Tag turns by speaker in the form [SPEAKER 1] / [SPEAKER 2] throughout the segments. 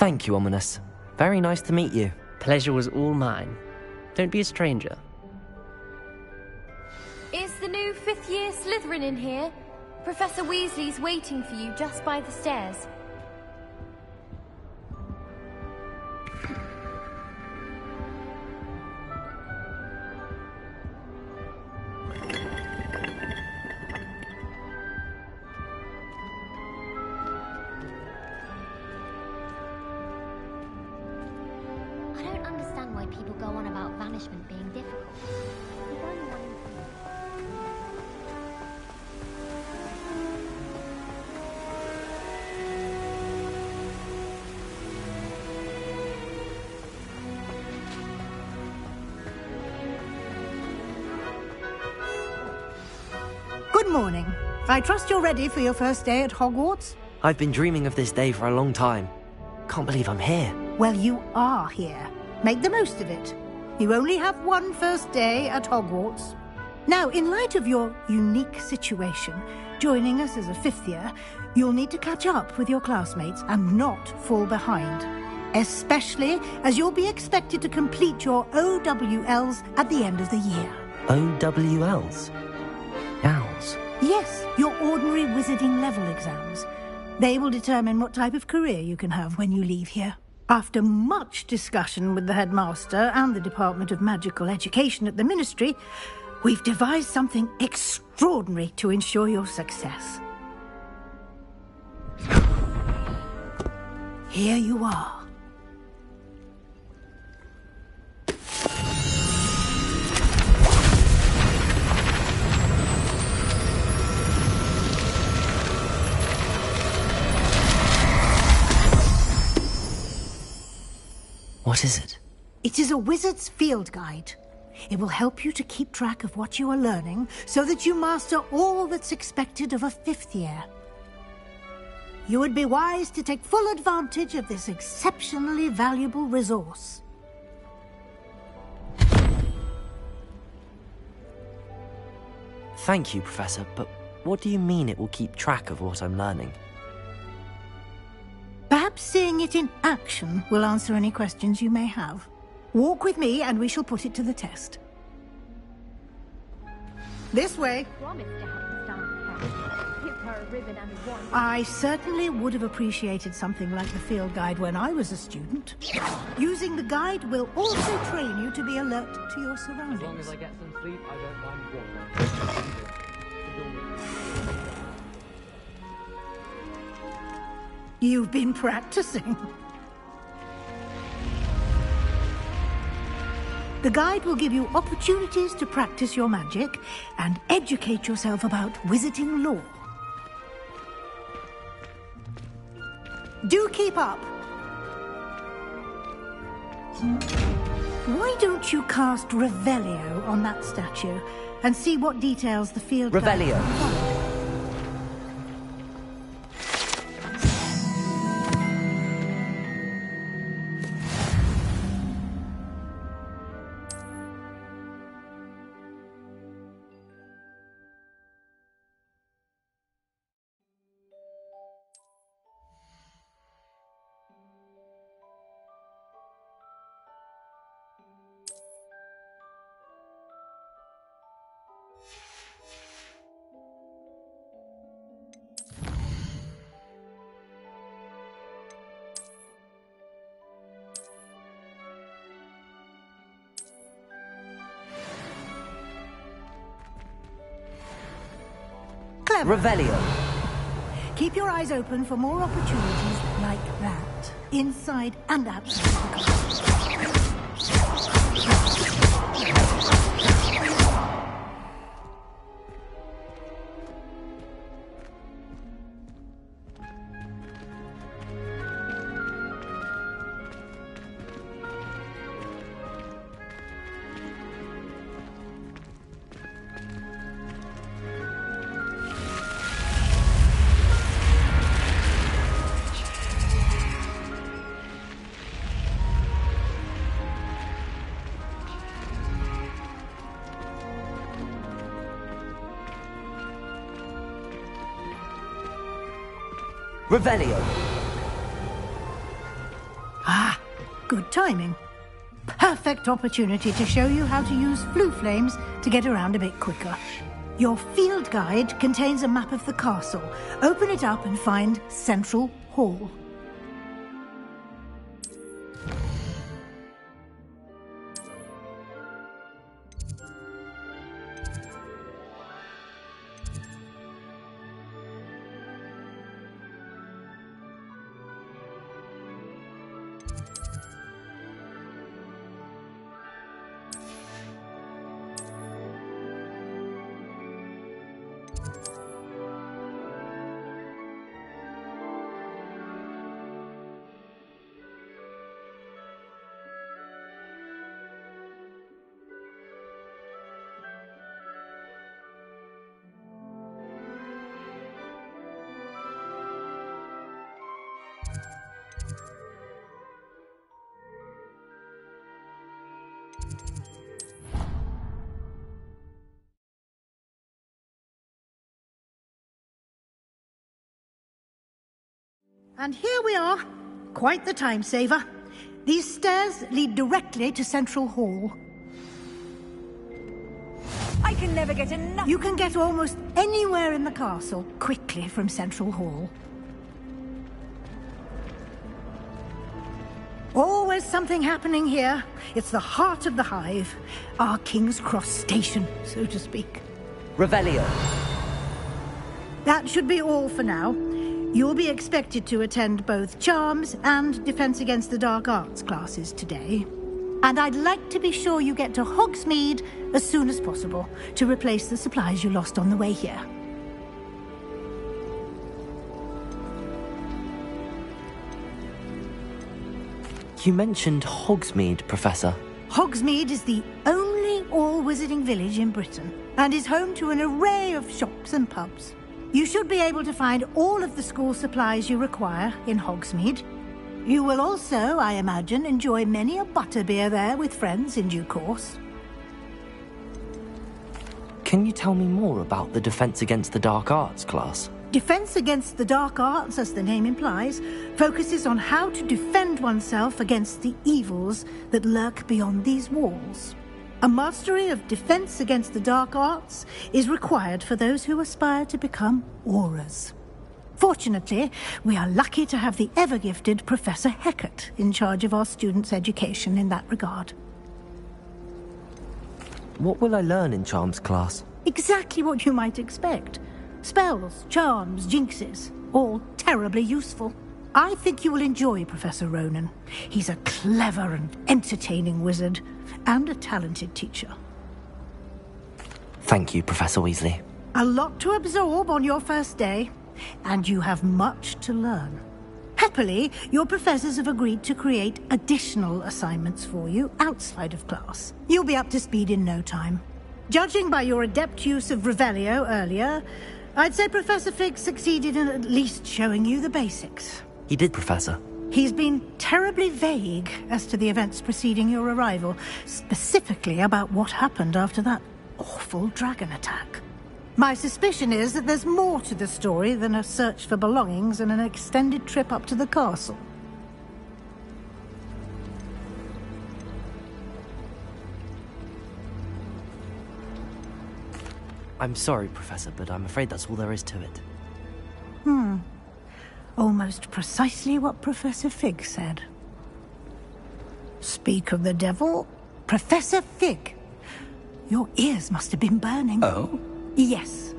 [SPEAKER 1] Thank you, Ominis. Very nice to meet you.
[SPEAKER 2] Pleasure was all mine. Don't be a stranger.
[SPEAKER 3] Is the new fifth-year Slytherin in here? Professor Weasley's waiting for you just by the stairs.
[SPEAKER 4] I don't understand why people go on about banishment being difficult. There's only one
[SPEAKER 5] Good morning. I trust you're ready for your first day at Hogwarts?
[SPEAKER 1] I've been dreaming of this day for a long time. Can't believe I'm here.
[SPEAKER 5] Well, you are here. Make the most of it. You only have one first day at Hogwarts. Now, in light of your unique situation, joining us as a fifth year, you'll need to catch up with your classmates and not fall behind. Especially as you'll be expected to complete your OWLs at the end of the year.
[SPEAKER 1] OWLs? Owls?
[SPEAKER 5] Yes, your ordinary wizarding level exams. They will determine what type of career you can have when you leave here. After much discussion with the headmaster and the Department of Magical Education at the Ministry, we've devised something extraordinary to ensure your success. Here you are.
[SPEAKER 1] What is it?
[SPEAKER 5] It is a wizard's field guide. It will help you to keep track of what you are learning so that you master all that's expected of a fifth year. You would be wise to take full advantage of this exceptionally valuable resource.
[SPEAKER 1] Thank you, Professor, but what do you mean it will keep track of what I'm learning?
[SPEAKER 5] Perhaps seeing it in action will answer any questions you may have. Walk with me and we shall put it to the test. This way.
[SPEAKER 4] promise to help the staff test. Give her a ribbon and a wand.
[SPEAKER 5] I certainly would have appreciated something like the field guide when I was a student. Using the guide will also train you to be alert to your surroundings.
[SPEAKER 6] As long as I get some sleep, I don't mind walking.
[SPEAKER 5] You've been practicing. The guide will give you opportunities to practice your magic and educate yourself about wizarding lore. Do keep up. Why don't you cast Revelio on that statue and see what details the field guide
[SPEAKER 1] Revelio.
[SPEAKER 5] provides? Clever.
[SPEAKER 1] Revelio.
[SPEAKER 5] Keep your eyes open for more opportunities like that, inside and outside the castle.
[SPEAKER 1] Revelio.
[SPEAKER 5] good timing. Perfect opportunity to show you how to use flue flames to get around a bit quicker. Your field guide contains a map of the castle. Open it up and find Central Hall. And here we are. Quite the time saver. These stairs lead directly to Central Hall.
[SPEAKER 7] I can never get enough.
[SPEAKER 5] You can get almost anywhere in the castle quickly from Central Hall. Always something happening here. It's the heart of the Hive. Our King's Cross station, so to speak.
[SPEAKER 1] Revelio.
[SPEAKER 5] That should be all for now. You'll be expected to attend both Charms and Defense Against the Dark Arts classes today. And I'd like to be sure you get to Hogsmeade as soon as possible to replace the supplies you lost on the way here.
[SPEAKER 1] You mentioned Hogsmeade, Professor.
[SPEAKER 5] Hogsmeade is the only all-wizarding village in Britain and is home to an array of shops and pubs. You should be able to find all of the school supplies you require in Hogsmeade. You will also, I imagine, enjoy many a butterbeer there with friends in due course.
[SPEAKER 1] Can you tell me more about the Defense Against the Dark Arts class?
[SPEAKER 5] Defense Against the Dark Arts, as the name implies, focuses on how to defend oneself against the evils that lurk beyond these walls. A mastery of Defense Against the Dark Arts is required for those who aspire to become Aurors. Fortunately, we are lucky to have the ever-gifted Professor Hecat in charge of our students' education in that regard.
[SPEAKER 1] What will I learn in Charms class?
[SPEAKER 5] Exactly what you might expect. Spells, charms, jinxes, all terribly useful. I think you will enjoy Professor Ronen. He's a clever and entertaining wizard, and a talented teacher.
[SPEAKER 1] Thank you, Professor Weasley.
[SPEAKER 5] A lot to absorb on your first day, and you have much to learn. Happily, your professors have agreed to create additional assignments for you outside of class. You'll be up to speed in no time. Judging by your adept use of Revelio earlier, I'd say Professor Fig succeeded in at least showing you the basics.
[SPEAKER 1] He did, Professor.
[SPEAKER 5] He's been terribly vague as to the events preceding your arrival, specifically about what happened after that awful dragon attack. My suspicion is that there's more to the story than a search for belongings and an extended trip up to the castle.
[SPEAKER 1] I'm sorry, Professor, but I'm afraid that's all there is to it.
[SPEAKER 5] Almost precisely what Professor Fig said. Speak of the devil, Professor Fig. Your ears must have been burning.
[SPEAKER 8] Oh?
[SPEAKER 5] Yes.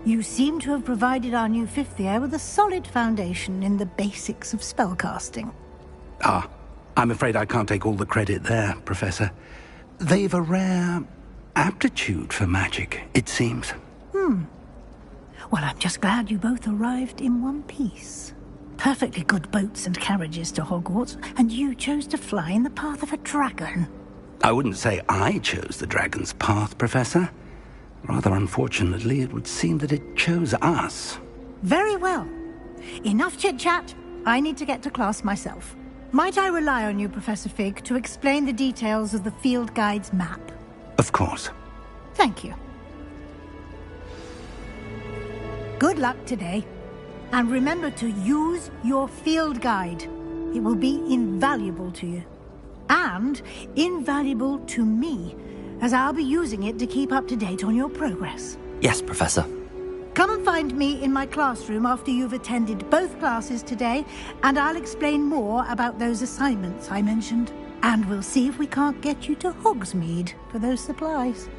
[SPEAKER 5] You seem to have provided our new fifth year with a solid foundation in the basics of spellcasting.
[SPEAKER 8] Ah, I'm afraid I can't take all the credit there, Professor. They've a rare aptitude for magic, it seems.
[SPEAKER 5] Well, I'm just glad you both arrived in one piece. Perfectly good boats and carriages to Hogwarts, and you chose to fly in the path of a dragon.
[SPEAKER 8] I wouldn't say I chose the dragon's path, Professor. Rather unfortunately, it would seem that it chose us.
[SPEAKER 5] Very well. Enough chit-chat. I need to get to class myself. Might I rely on you, Professor Fig, to explain the details of the field guide's map?
[SPEAKER 8] Of course.
[SPEAKER 5] Thank you. Good luck today. And remember to use your field guide. It will be invaluable to you. and invaluable to me, as I'll be using it to keep up to date on your progress.
[SPEAKER 1] Yes, Professor.
[SPEAKER 5] Come and find me in my classroom after you've attended both classes today, and I'll explain more about those assignments I mentioned. And we'll see if we can't get you to Hogsmeade for those supplies.